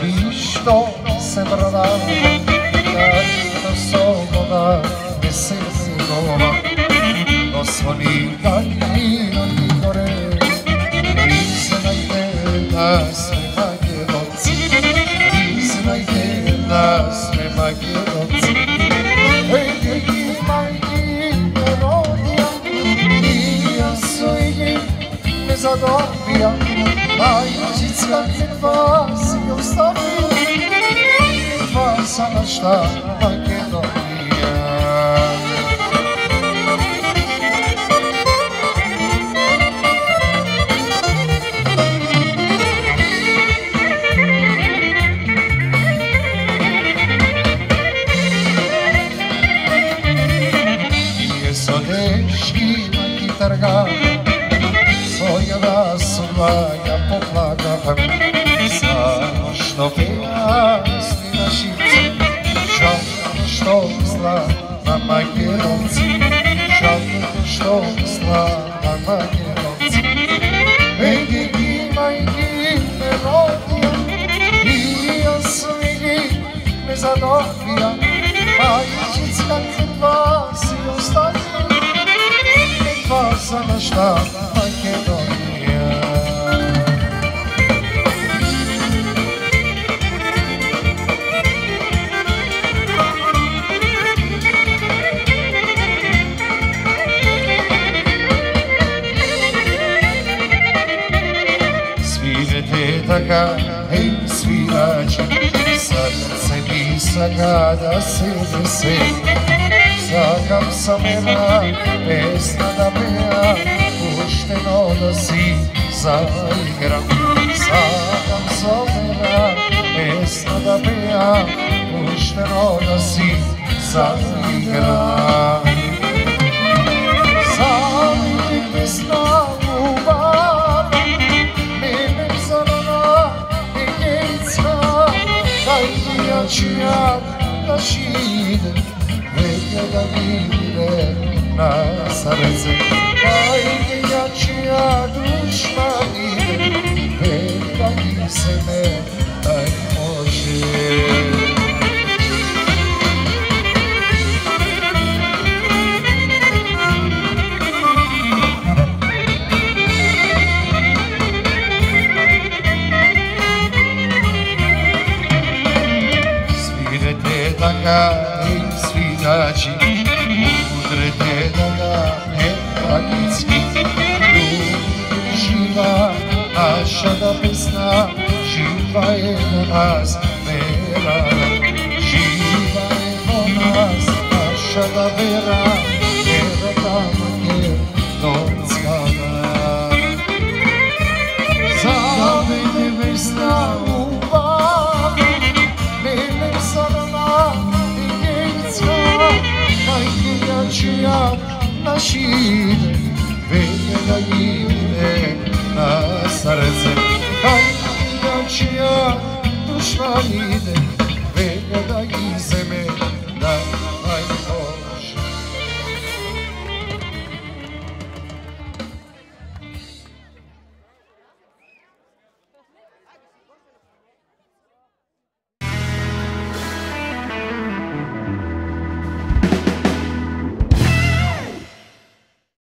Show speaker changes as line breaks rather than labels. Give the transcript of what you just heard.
oni što se brodave, da soboga desetova, no svoni dalji gore, priznajte da sme Makedonci, priznajte da sme Makedonci. Zadobija, a Južicka dva si ostavio, dva sama šta Makedonija. Nije sodeški na kitarga, svoja sudbaja poplagavam, samo što pijasni na šipci, žalno što zla na Makedonci, žalno što zla na Makedonci. Egi ima i melodija, i ja svigi me zadobija, a Južicka dva si ostavio, dva sama šta Makedonija. Svirete така, ej svirači, srce mi sagada se veseli. Sakam sam jedna pesna da peja, pušteno da si zaigram. Sakam sam jedna pesna da peja, pušteno da si zaigram. Sami ti pesna ljubav, mene zarana i gejca, daj ti jačija da šide, da ide na srce, daj jačija duša ide, da ti se ne daj može. Svirete така i svirači, udrete da ga ne tragicki, ljudi živa naša da pesna, živa je do nas vera, živa je do nas naša da vera, vera tamo je Donskada. Za mene vesna ljubav, mene zarana i gejca, daj jačija naš ide, vede da ide na srce, daj jačija duša ide, vede da ide